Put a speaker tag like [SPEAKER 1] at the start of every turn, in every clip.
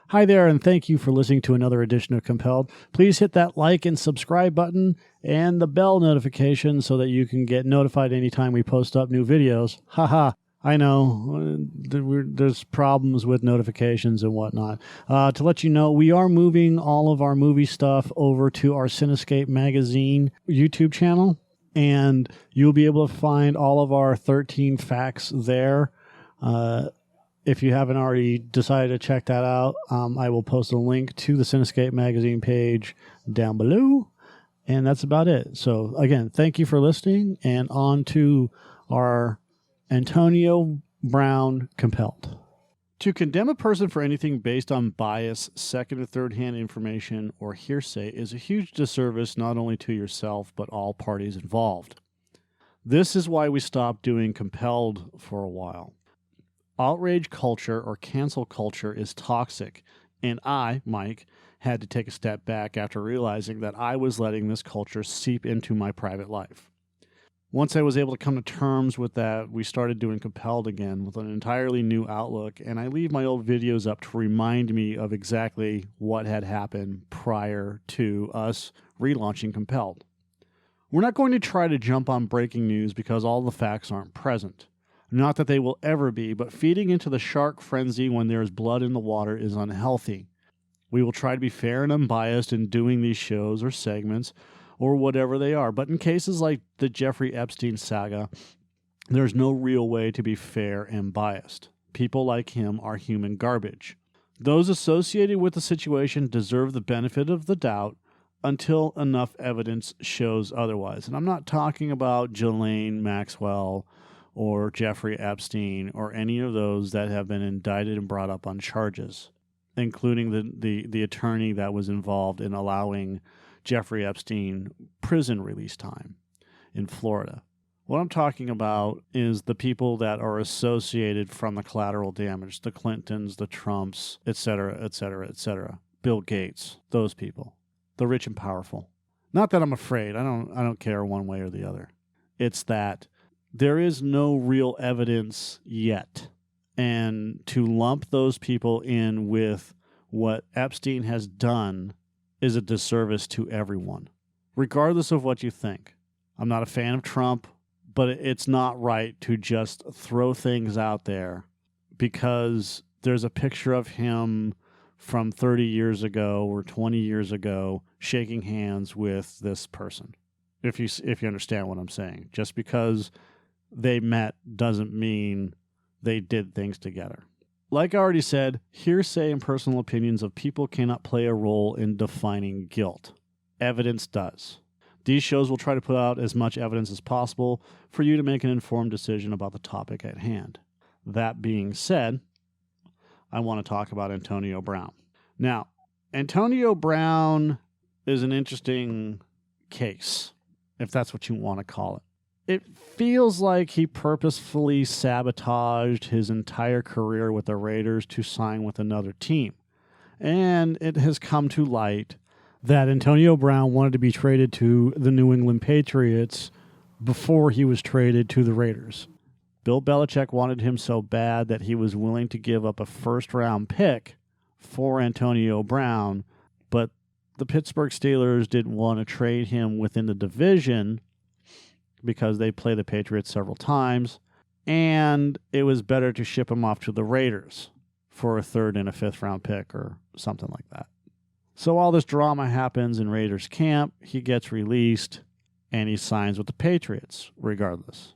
[SPEAKER 1] Hi there, and thank you for listening to another edition of Compelled. Please hit that like and subscribe button and the bell notification so that you can get notified anytime we post up new videos. Haha, I know there's problems with notifications and whatnot. To let you know, we are moving all of our movie stuff over to our Cinescape Magazine YouTube channel, and you'll be able to find all of our 13 facts there. If you haven't already decided to check that out, I will post a link to the Cinescape Magazine page down below. And that's about it. So, again, thank you for listening. And on to our Antonio Brown Compelled. To condemn a person for anything based on bias, second or third-hand information, or hearsay is a huge disservice not only to yourself, but all parties involved. This is why we stopped doing Compelled for a while. Outrage culture or cancel culture is toxic, and I, Mike, had to take a step back after realizing that I was letting this culture seep into my private life. Once I was able to come to terms with that, we started doing Compelled again with an entirely new outlook, and I leave my old videos up to remind me of exactly what had happened prior to us relaunching Compelled. We're not going to try to jump on breaking news because all the facts aren't present. Not that they will ever be, but feeding into the shark frenzy when there is blood in the water is unhealthy. We will try to be fair and unbiased in doing these shows or segments or whatever they are. But in cases like the Jeffrey Epstein saga, there's no real way to be fair and biased. People like him are human garbage. Those associated with the situation deserve the benefit of the doubt until enough evidence shows otherwise. And I'm not talking about Ghislaine Maxwell or Jeffrey Epstein, or any of those that have been indicted and brought up on charges, including the attorney that was involved in allowing Jeffrey Epstein prison release time in Florida. What I'm talking about is the people that are associated from the collateral damage, the Clintons, the Trumps, etc., etc., etc. Bill Gates, those people, the rich and powerful. Not that I'm afraid. I don't care one way or the other. It's that there is no real evidence yet. And to lump those people in with what Epstein has done is a disservice to everyone, regardless of what you think. I'm not a fan of Trump, but it's not right to just throw things out there because there's a picture of him from 30 years ago or 20 years ago shaking hands with this person. If you understand what I'm saying. Just because they met doesn't mean they did things together. Like I already said, hearsay and personal opinions of people cannot play a role in defining guilt. Evidence does. These shows will try to put out as much evidence as possible for you to make an informed decision about the topic at hand. That being said, I want to talk about Antonio Brown. Now, Antonio Brown is an interesting case, if that's what you want to call it. It feels like he purposefully sabotaged his entire career with the Raiders to sign with another team. And it has come to light that Antonio Brown wanted to be traded to the New England Patriots before he was traded to the Raiders. Bill Belichick wanted him so bad that he was willing to give up a first-round pick for Antonio Brown, but the Pittsburgh Steelers didn't want to trade him within the division because they play the Patriots several times, and it was better to ship him off to the Raiders for a third and a fifth round pick or something like that. So all this drama happens in Raiders camp, he gets released, and he signs with the Patriots regardless.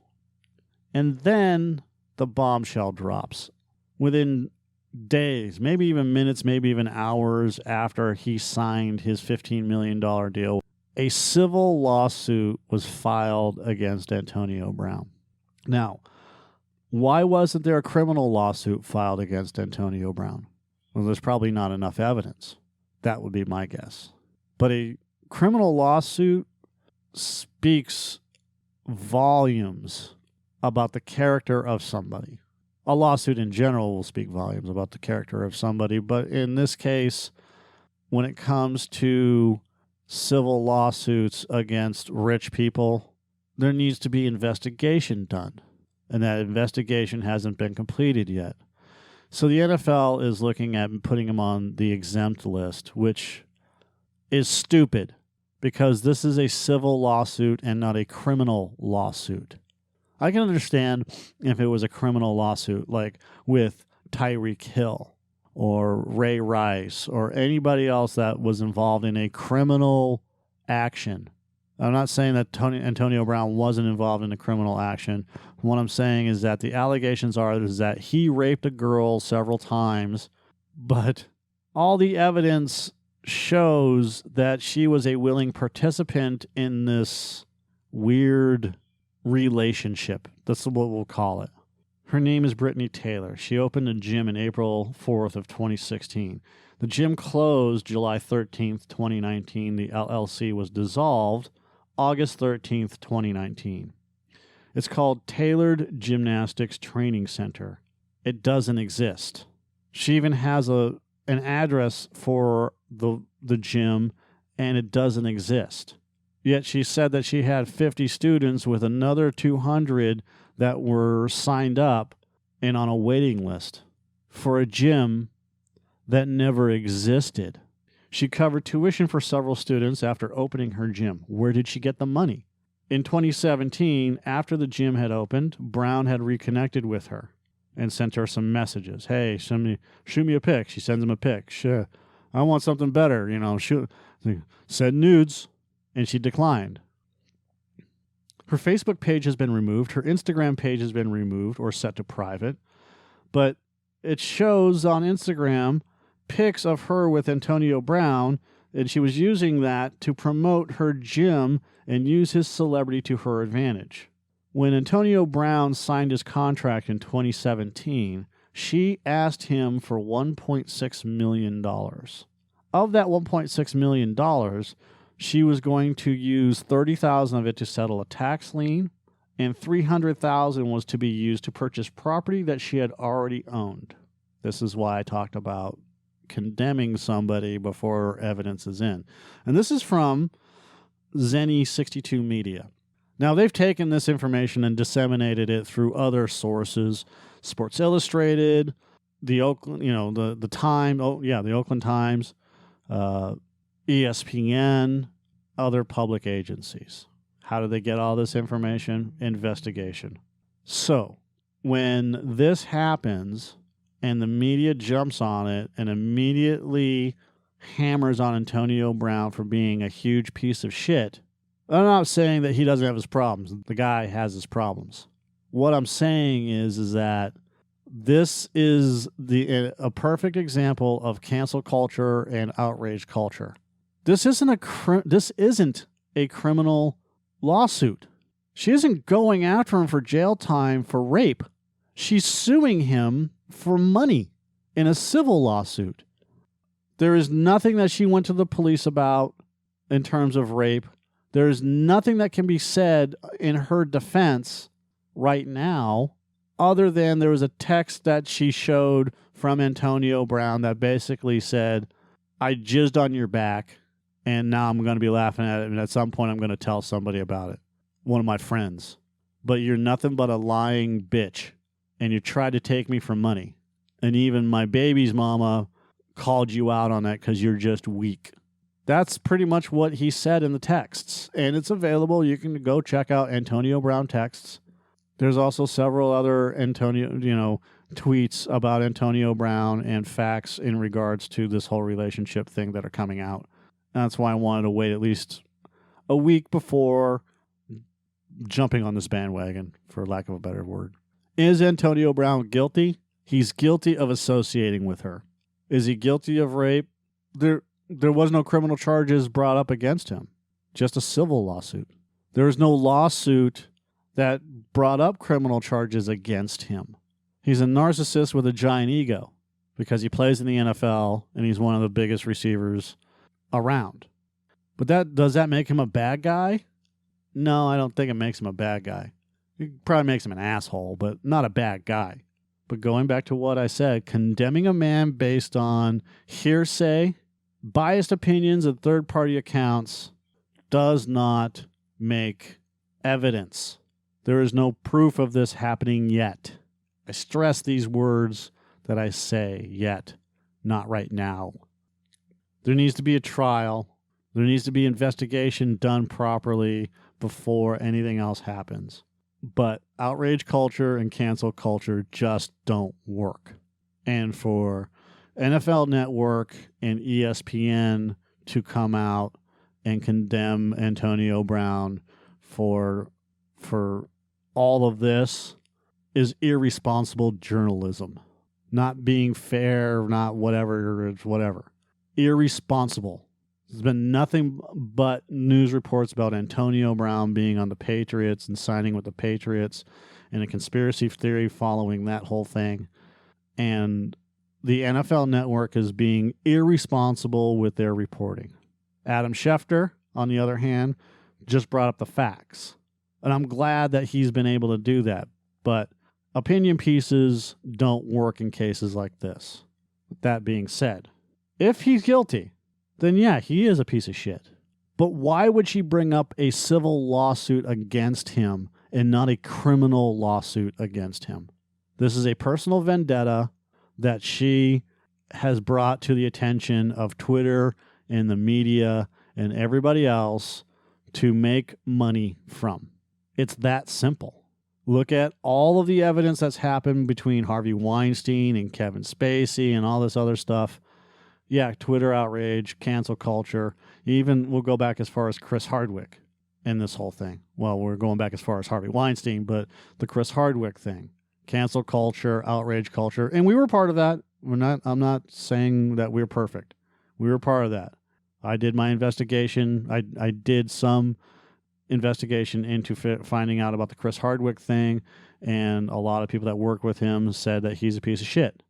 [SPEAKER 1] And then the bombshell drops. Within days, maybe even minutes, maybe even hours after he signed his $15 million deal, a civil lawsuit was filed against Antonio Brown. Now, why wasn't there a criminal lawsuit filed against Antonio Brown? Well, there's probably not enough evidence. That would be my guess. But a criminal lawsuit speaks volumes about the character of somebody. A lawsuit in general will speak volumes about the character of somebody, but in this case, when it comes to civil lawsuits against rich people, there needs to be investigation done, and that investigation hasn't been completed yet. So the NFL is looking at putting him on the exempt list, which is stupid because this is a civil lawsuit and not a criminal lawsuit. I can understand if it was a criminal lawsuit, like with Tyreek Hill or Ray Rice or anybody else that was involved in a criminal action. I'm not saying that Antonio Brown wasn't involved in a criminal action. What I'm saying is that the allegations is that he raped a girl several times, but all the evidence shows that she was a willing participant in this weird relationship. That's what we'll call it. Her name is Britney Taylor. She opened a gym in April 4th of 2016. The gym closed July 13th, 2019. The LLC was dissolved August 13th, 2019. It's called Tailored Gymnastics Training Center. It doesn't exist. She even has an address for the gym, and it doesn't exist. Yet she said that she had 50 students with another 200 that were signed up and on a waiting list for a gym that never existed. She covered tuition for several students after opening her gym. Where did she get the money? In 2017, after the gym had opened, Brown had reconnected with her and sent her some messages. Hey, shoot me a pic. She sends him a pic. Sure, I want something better. Said nudes, and she declined. Her Facebook page has been removed. Her Instagram page has been removed or set to private. But it shows on Instagram pics of her with Antonio Brown, and she was using that to promote her gym and use his celebrity to her advantage. When Antonio Brown signed his contract in 2017, she asked him for $1.6 million. Of that $1.6 million, she was going to use $30,000 of it to settle a tax lien, and $300,000 was to be used to purchase property that she had already owned. This is why I talked about condemning somebody before evidence is in. And this is from Zenny62 Media. Now, they've taken this information and disseminated it through other sources, Sports Illustrated, the Oakland, the Oakland Times, ESPN, other public agencies. How do they get all this information? Investigation. So, when this happens and the media jumps on it and immediately hammers on Antonio Brown for being a huge piece of shit, I'm not saying that he doesn't have his problems. The guy has his problems. What I'm saying is that this is a perfect example of cancel culture and outrage culture. This isn't a criminal lawsuit. She isn't going after him for jail time for rape. She's suing him for money in a civil lawsuit. There is nothing that she went to the police about in terms of rape. There is nothing that can be said in her defense right now other than there was a text that she showed from Antonio Brown that basically said, I jizzed on your back, and now I'm going to be laughing at it, and at some point I'm going to tell somebody about it, one of my friends. But you're nothing but a lying bitch, and you tried to take me for money. And even my baby's mama called you out on that because you're just weak. That's pretty much what he said in the texts, and it's available. You can go check out Antonio Brown texts. There's also several other tweets about Antonio Brown and facts in regards to this whole relationship thing that are coming out. That's why I wanted to wait at least a week before jumping on this bandwagon, for lack of a better word. Is Antonio Brown guilty? He's guilty of associating with her. Is he guilty of rape? There was no criminal charges brought up against him, just a civil lawsuit. There is no lawsuit that brought up criminal charges against him. He's a narcissist with a giant ego because he plays in the NFL and he's one of the biggest receivers around. But does that make him a bad guy? No, I don't think it makes him a bad guy. It probably makes him an asshole, but not a bad guy. But going back to what I said, condemning a man based on hearsay, biased opinions, and third-party accounts does not make evidence. There is no proof of this happening yet. I stress these words that I say yet. Not right now. There needs to be a trial. There needs to be investigation done properly before anything else happens. But outrage culture and cancel culture just don't work. And for NFL Network and ESPN to come out and condemn Antonio Brown for all of this is irresponsible journalism. Not being fair, not whatever, it's whatever. Irresponsible. There's been nothing but news reports about Antonio Brown being on the Patriots and signing with the Patriots and a conspiracy theory following that whole thing. And the NFL Network is being irresponsible with their reporting. Adam Schefter, on the other hand, just brought up the facts. And I'm glad that he's been able to do that. But opinion pieces don't work in cases like this. With that being said, if he's guilty, then yeah, he is a piece of shit. But why would she bring up a civil lawsuit against him and not a criminal lawsuit against him? This is a personal vendetta that she has brought to the attention of Twitter and the media and everybody else to make money from. It's that simple. Look at all of the evidence that's happened between Harvey Weinstein and Kevin Spacey and all this other stuff. Yeah, Twitter outrage, cancel culture. Even we'll go back as far as Chris Hardwick and this whole thing. Well, we're going back as far as Harvey Weinstein, but the Chris Hardwick thing. Cancel culture, outrage culture. And we were part of that. I'm not saying that we're perfect. We were part of that. I did my investigation. I did some investigation into finding out about the Chris Hardwick thing, and a lot of people that work with him said that he's a piece of shit.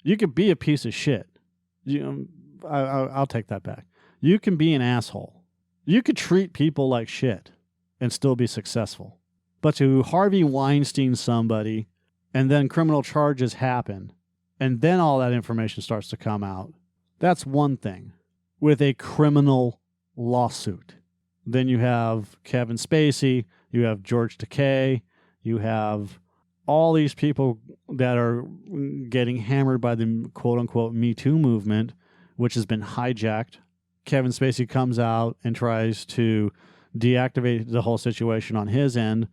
[SPEAKER 1] You could be a piece of shit. I'll take that back. You can be an asshole. You could treat people like shit and still be successful. But to Harvey Weinstein somebody, and then criminal charges happen, and then all that information starts to come out, that's one thing. With a criminal lawsuit. Then you have Kevin Spacey, you have George Takei, you have all these people that are getting hammered by the quote-unquote Me Too movement, which has been hijacked. Kevin Spacey comes out and tries to deactivate the whole situation on his end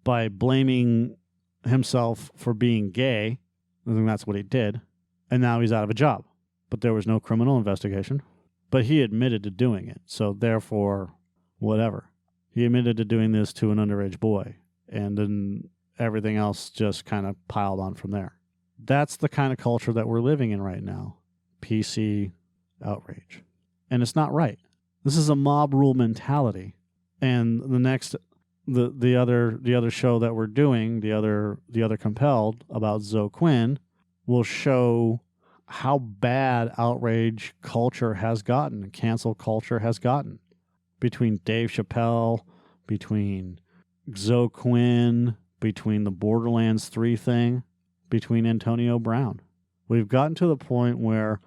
[SPEAKER 1] by blaming himself for being gay. I think that's what he did. And now he's out of a job. But there was no criminal investigation. But he admitted to doing it. So therefore, whatever. He admitted to doing this to an underage boy. And then everything else just kind of piled on from there. That's the kind of culture that we're living in right now. PC outrage. And it's not right. This is a mob rule mentality. And the other show that we're doing, the other Compelled about Zoe Quinn, will show how bad outrage culture has gotten, cancel culture has gotten. Between Dave Chappelle, between Zoe Quinn, between the Borderlands 3 thing, between Antonio Brown. We've gotten to the point where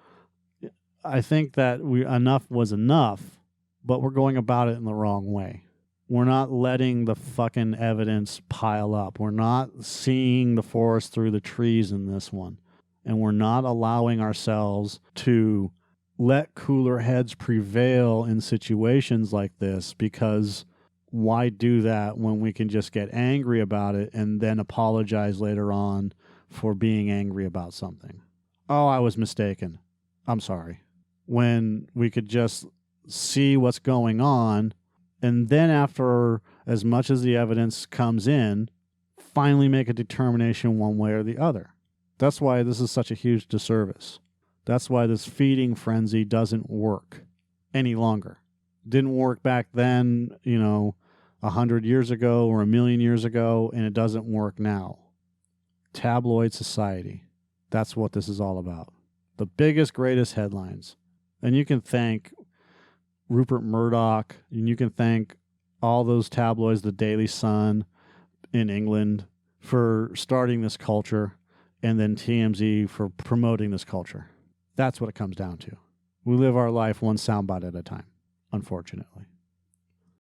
[SPEAKER 1] I think that enough was enough, but we're going about it in the wrong way. We're not letting the fucking evidence pile up. We're not seeing the forest through the trees in this one. And we're not allowing ourselves to let cooler heads prevail in situations like this, because why do that when we can just get angry about it and then apologize later on for being angry about something? Oh, I was mistaken. I'm sorry. When we could just see what's going on, and then after as much as the evidence comes in, finally make a determination one way or the other. That's why this is such a huge disservice. That's why this feeding frenzy doesn't work any longer. Didn't work back then, 100 years ago or 1,000,000 years ago, and it doesn't work now. Tabloid society. That's what this is all about. The biggest, greatest headlines. And you can thank Rupert Murdoch, and you can thank all those tabloids, the Daily Sun in England, for starting this culture, and then TMZ for promoting this culture. That's what it comes down to. We live our life one soundbite at a time, unfortunately.